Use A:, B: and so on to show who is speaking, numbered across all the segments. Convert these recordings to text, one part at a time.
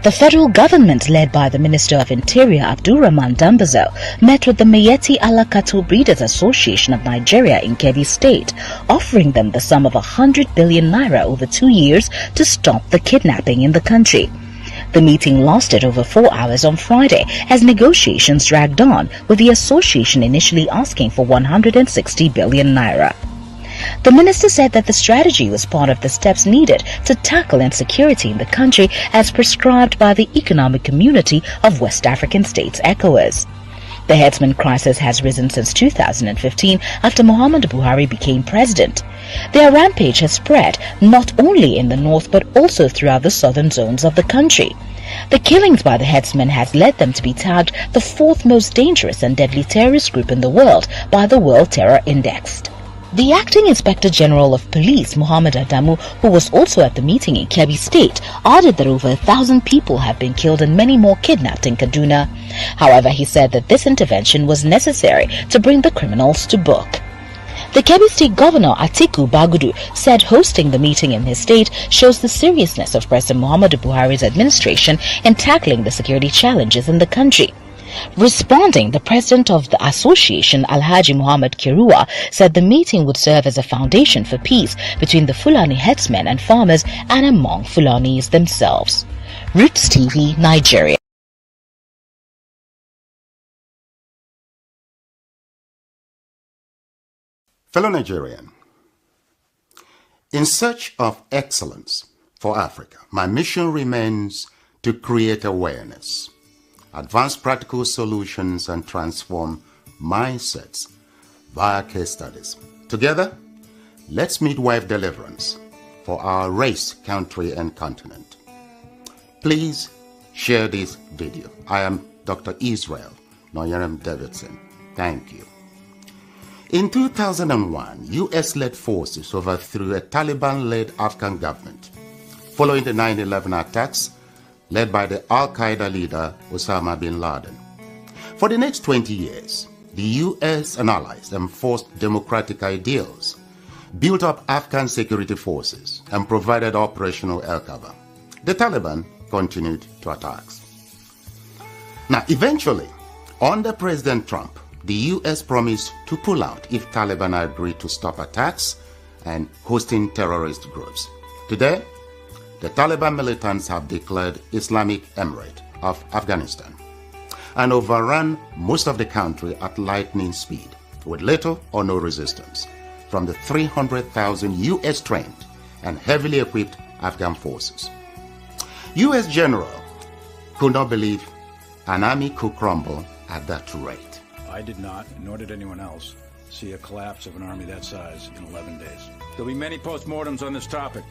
A: The federal government, led by the Minister of Interior Abdulrahman Dambazo, met with the Miyetti Allah Cattle Breeders Association of Nigeria in Kebbi State, offering them the sum of 100 billion naira over 2 years to stop the kidnapping in the country. The meeting lasted over 4 hours on Friday as negotiations dragged on, with the association initially asking for 160 billion naira. The minister said that the strategy was part of the steps needed to tackle insecurity in the country as prescribed by the Economic Community of West African States, ECOWAS. The herdsman crisis has risen since 2015 after Muhammadu Buhari became president. Their rampage has spread not only in the north but also throughout the southern zones of the country. The killings by the herdsmen has led them to be tagged the fourth most dangerous and deadly terrorist group in the world by the World Terror Index. The acting Inspector General of Police, Muhammad Adamu, who was also at the meeting in Kebbi State, added that over 1,000 people have been killed and many more kidnapped in Kaduna. However, he said that this intervention was necessary to bring the criminals to book. The Kebbi State Governor Atiku Bagudu said hosting the meeting in his state shows the seriousness of President Muhammadu Buhari's administration in tackling the security challenges in the country. Responding, the president of the association, Alhaji Muhammad Kirua, said the meeting would serve as a foundation for peace between the Fulani headsmen and farmers and among Fulanis themselves. Roots TV, Nigeria.
B: Fellow Nigerian, in search of excellence for Africa, my mission remains to create awareness, advance practical solutions, and transform mindsets via case studies. Together, let's midwife deliverance for our race, country, and continent. Please share this video. I am Dr. Israel Noyerem Davidson. Thank you. In 2001, US-led forces overthrew a Taliban-led Afghan government following the 9/11 attacks led by the Al-Qaeda leader Osama bin Laden. For the next 20 years, the US and allies enforced democratic ideals, built up Afghan security forces, and provided operational air cover. The Taliban continued to attacks. Now, eventually, under President Trump, the US promised to pull out if Taliban agreed to stop attacks and hosting terrorist groups. Today, the Taliban militants have declared Islamic Emirate of Afghanistan and overrun most of the country at lightning speed with little or no resistance from the 300,000 US-trained and heavily equipped Afghan forces. US general could not believe an army could crumble at that rate.
C: I did not, nor did anyone else, see a collapse of an army that size in 11 days. There'll be many postmortems on this topic,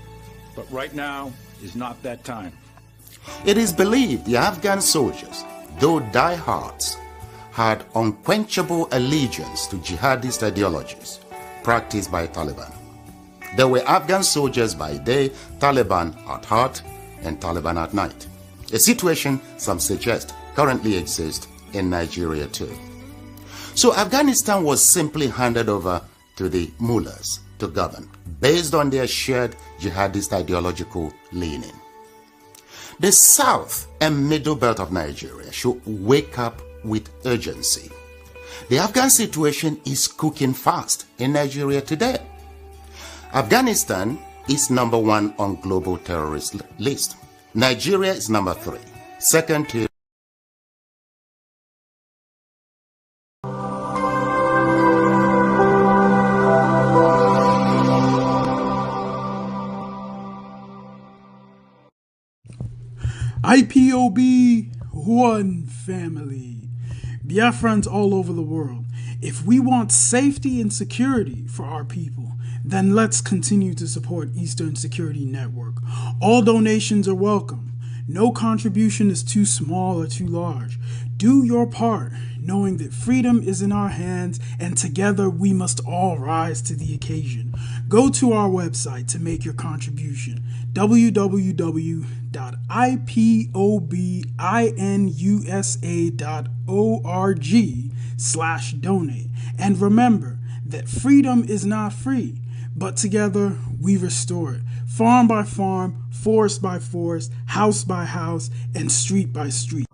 C: but right now is not that time.
B: It is believed the Afghan soldiers, though diehards, had unquenchable allegiance to jihadist ideologies practiced by Taliban. There were Afghan soldiers by day, Taliban at heart, and Taliban at night. A situation some suggest currently exists in Nigeria too. So Afghanistan was simply handed over to the mullahs to govern, based on their shared jihadist ideological leaning. The south and middle belt of Nigeria should wake up with urgency. The Afghan situation is cooking fast in Nigeria today. Afghanistan is number 1 on global terrorist list. Nigeria is number 3, second to
D: IPOB, one family. Biafrans all over the world. If we want safety and security for our people, then let's continue to support Eastern Security Network. All donations are welcome. No contribution is too small or too large. Do your part, knowing that freedom is in our hands and together we must all rise to the occasion. Go to our website to make your contribution, www.ipobinUSA.org/donate. And remember that freedom is not free, but together we restore it. farm by farm, forest by forest, house by house, and street by street.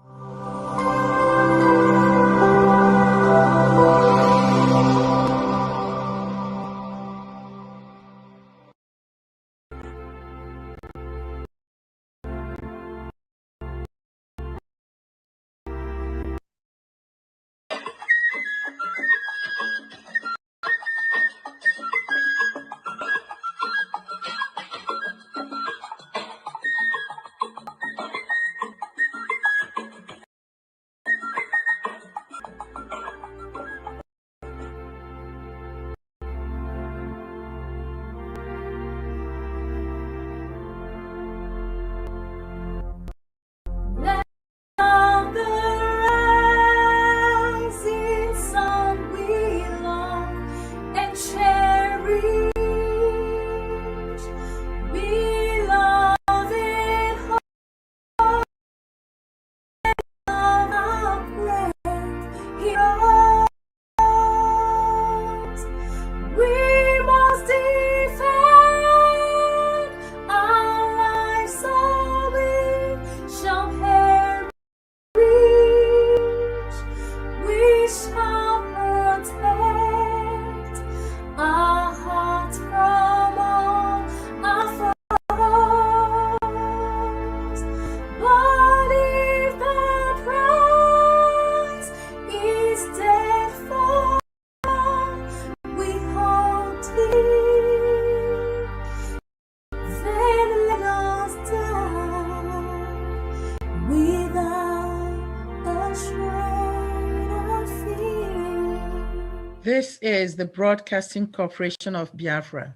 E: This is the Broadcasting Corporation of Biafra,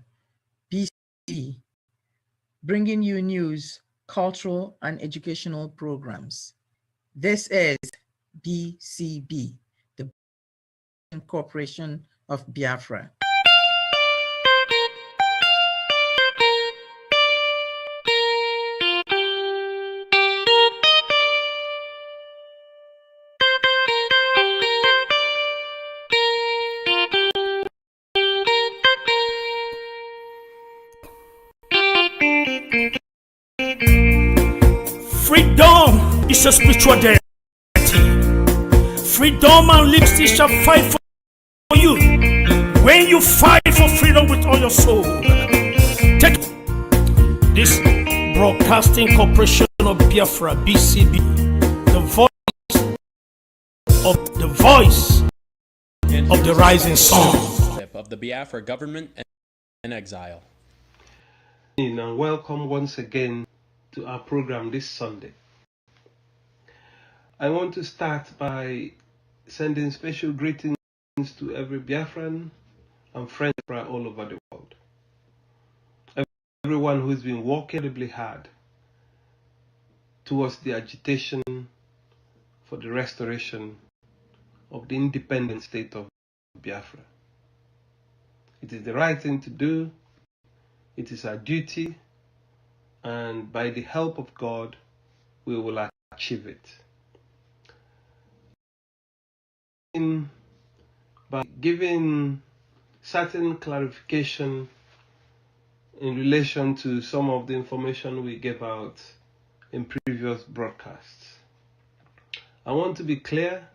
E: BCB, bringing you news, cultural, and educational programs. This is BCB, the Broadcasting Corporation of Biafra.
F: Freedom is a spiritual deity. Freedom and liberty shall fight for you. When you fight for freedom with all your soul, take this Broadcasting Corporation of Biafra, BCB, the voice of the rising sun
G: of the Biafra government and exile.
H: And welcome once again to our program this Sunday. I want to start by sending special greetings to every Biafran and friends all over the world. Everyone who's been working incredibly hard towards the agitation for the restoration of the independent state of Biafra. It is the right thing to do. It is our duty, and by the help of God, we will achieve it. By giving certain clarification in relation to some of the information we gave out in previous broadcasts. I want to be clear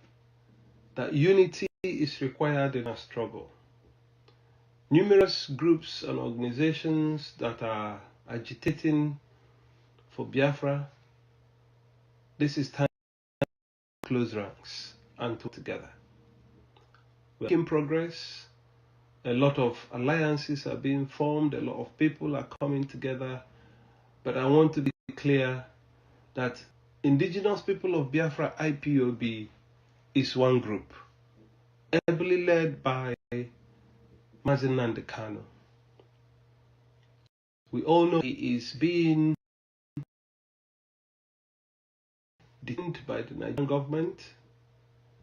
H: that unity is required in our struggle. Numerous groups and organizations that are agitating for Biafra, this is time to close ranks and to work together. We're making progress. A lot of alliances are being formed. A lot of people are coming together. But I want to be clear that Indigenous People of Biafra, IPOB, is one group, ably led by Mazen Nnamdi Kanu. We all know he is being detained by the Nigerian government.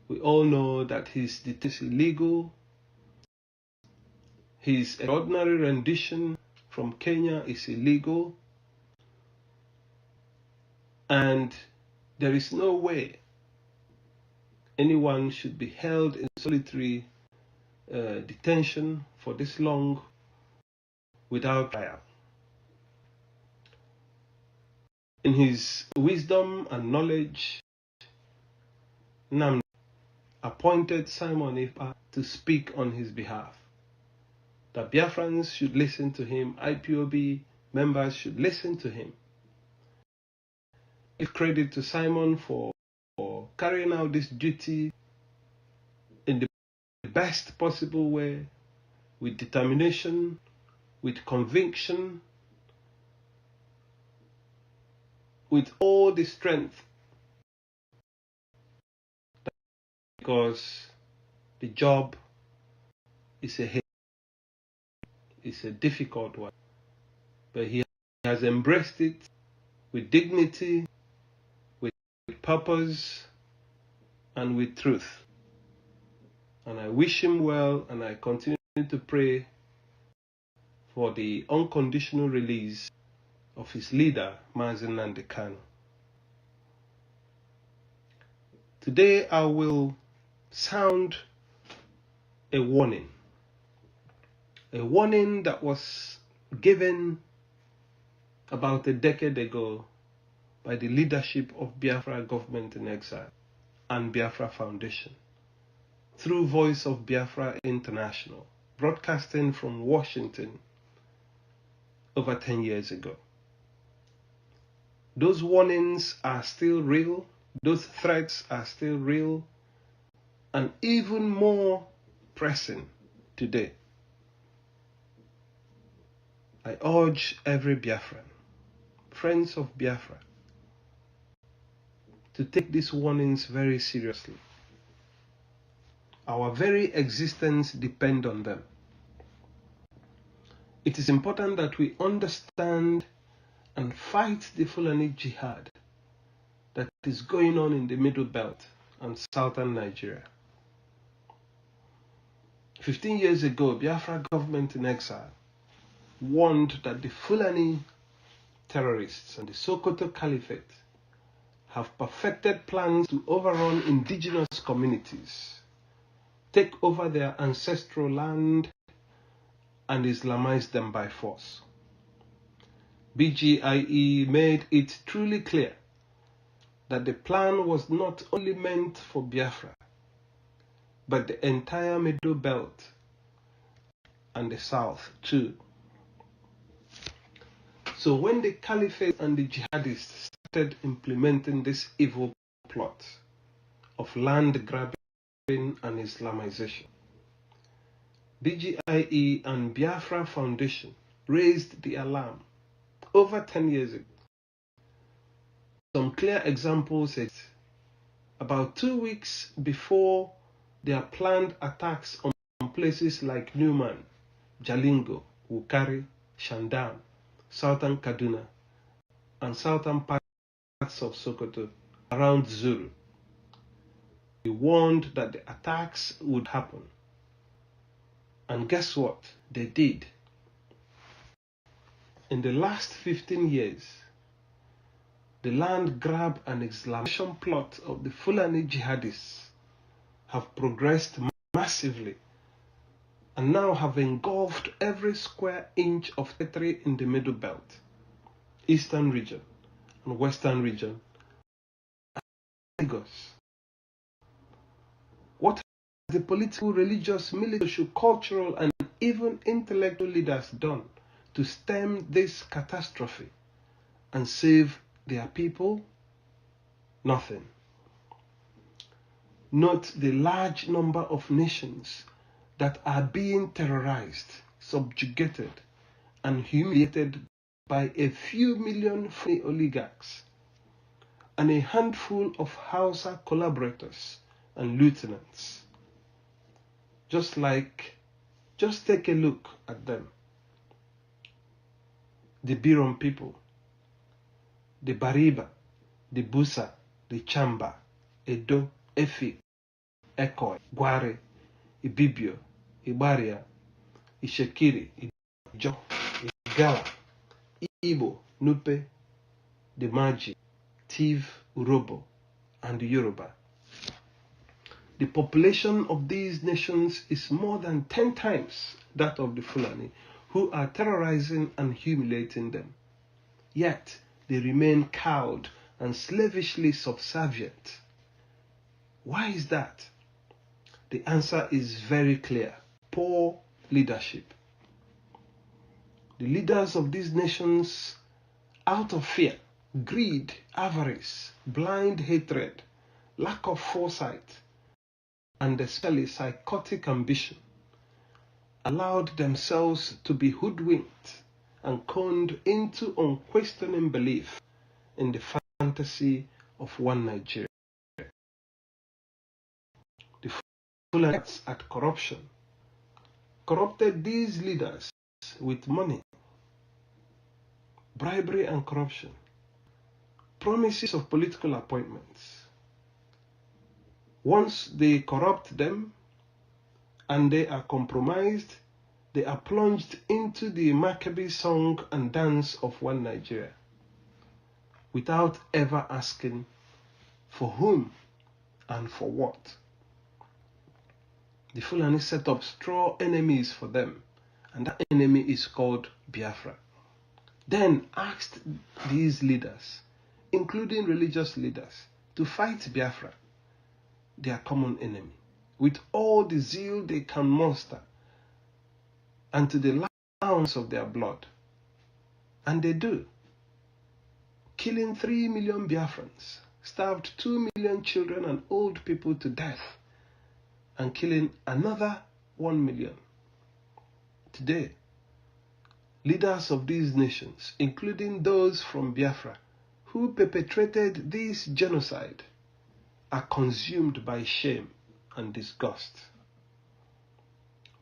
H: We all know that his detention is illegal. His extraordinary rendition from Kenya is illegal. And there is no way anyone should be held in solitary detention for this long without trial. In his wisdom and knowledge, Nnamdi appointed Simon Ekpa to speak on his behalf. That Biafrans should listen to him, IPOB members should listen to him. Give credit to Simon for carrying out this duty in the best possible way, with determination, with conviction, with all the strength, because the job is a difficult one, but he has embraced it with dignity, with purpose, and with truth. And I wish him well, and I continue to pray for the unconditional release of his leader, Mazi Nnamdi Kanu. Today I will sound a warning that was given about a decade ago by the leadership of Biafra Government in Exile and Biafra Foundation through Voice of Biafra International, broadcasting from Washington over 10 years ago. Those warnings are still real, those threats are still real, and even more pressing today. I urge every Biafran, friends of Biafra, to take these warnings very seriously. Our very existence depends on them. It is important that we understand and fight the Fulani jihad that is going on in the Middle Belt and southern Nigeria. 15 years ago, Biafra Government in Exile warned that the Fulani terrorists and the Sokoto Caliphate have perfected plans to overrun indigenous communities, take over their ancestral land, and Islamize them by force. BGIE made it truly clear that the plan was not only meant for Biafra, but the entire Middle Belt and the South too. So when the Caliphate and the jihadists started implementing this evil plot of land grabbing and Islamization, BGIE and Biafra Foundation raised the alarm over 10 years ago. Some clear examples is about 2 weeks before their planned attacks on places like Newman, Jalingo, Wukari, Shandam, southern Kaduna, and southern parts of Sokoto around Zuru. We warned that the attacks would happen. And guess what? They did. In the last 15 years, the land grab and Islamization plot of the Fulani jihadists have progressed massively and now have engulfed every square inch of territory in the Middle Belt, Eastern region, and Western region, and Lagos. What have the political, religious, military, cultural, and even intellectual leaders done to stem this catastrophe and save their people? Nothing. Note the large number of nations that are being terrorized, subjugated, and humiliated by a few million free oligarchs and a handful of Hausa collaborators and lieutenants. Just take a look at them. The Biron people, the Bariba, the Busa, the Chamba, Edo, Efik, Ekoi, Gware, Ibibio, Ibaria, Ishekiri, Ijo, Igala, Igbo, Nupe, the Maji, Tiv, Urobo, and the Yoruba. The population of these nations is more than 10 times that of the Fulani, who are terrorizing and humiliating them. Yet, they remain cowed and slavishly subservient. Why is that? The answer is very clear: poor leadership. The leaders of these nations, out of fear, greed, avarice, blind hatred, lack of foresight, and especially psychotic ambition, allowed themselves to be hoodwinked and conned into unquestioning belief in the fantasy of one Nigeria. The full acts at corruption corrupted these leaders with money, bribery and corruption, promises of political appointments. Once they corrupt them and they are compromised, they are plunged into the Maccabee song and dance of one Nigeria without ever asking for whom and for what. The Fulani set up straw enemies for them, and that enemy is called Biafra. Then asked these leaders, including religious leaders, to fight Biafra, their common enemy, with all the zeal they can muster and to the last ounce of their blood. And they do, killing 3 million Biafrans, starved 2 million children and old people to death, and killing another 1 million. Today, leaders of these nations, including those from Biafra, who perpetrated this genocide, are consumed by shame and disgust.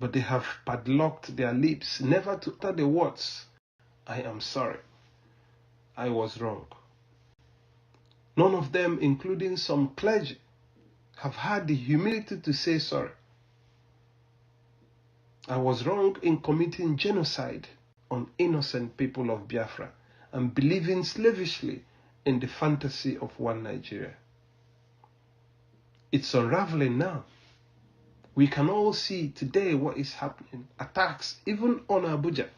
H: But they have padlocked their lips never to utter the words, "I am sorry. I was wrong." None of them, including some clergy, have had the humility to say sorry. I was wrong in committing genocide on innocent people of Biafra and believing slavishly in the fantasy of one Nigeria. It's unraveling now. We can all see today what is happening. Attacks even on Abuja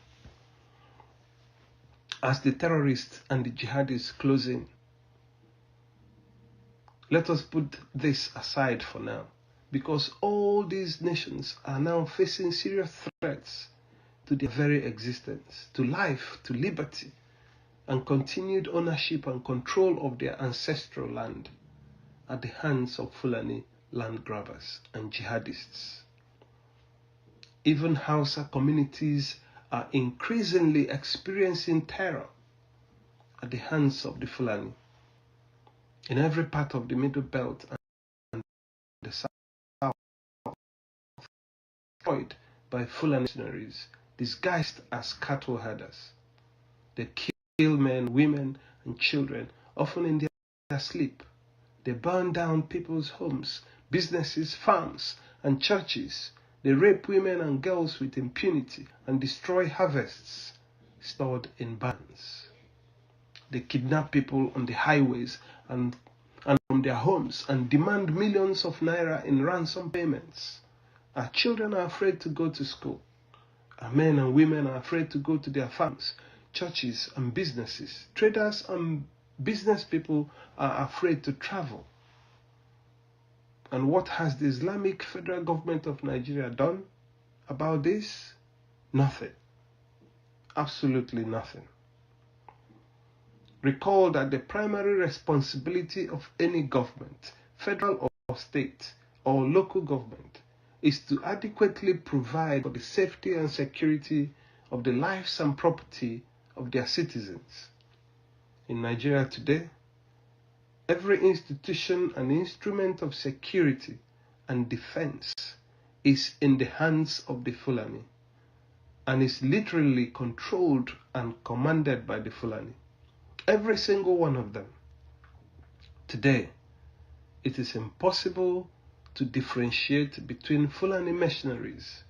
H: as the terrorists and the jihadists close in. Let us put this aside for now, because all these nations are now facing serious threats to their very existence, to life, to liberty, and continued ownership and control of their ancestral land at the hands of Fulani land grabbers and jihadists. Even Hausa communities are increasingly experiencing terror at the hands of the Fulani. In every part of the Middle Belt and the South, employed by Fulani missionaries disguised as cattle herders. They kill men, women, and children, often in their sleep. They burn down people's homes, businesses, farms, and churches. They rape women and girls with impunity and destroy harvests stored in barns. They kidnap people on the highways and from their homes and demand millions of naira in ransom payments. Our children are afraid to go to school. Our men and women are afraid to go to their farms, churches, and businesses. Traders and business people are afraid to travel. And what has the Islamic Federal Government of Nigeria done about this? Nothing. Absolutely nothing. Recall that the primary responsibility of any government, federal or state, or local government, is to adequately provide for the safety and security of the lives and property of their citizens. In Nigeria today, every institution and instrument of security and defense is in the hands of the Fulani and is literally controlled and commanded by the Fulani. Every single one of them. Today, it is impossible to differentiate between Fulani mercenaries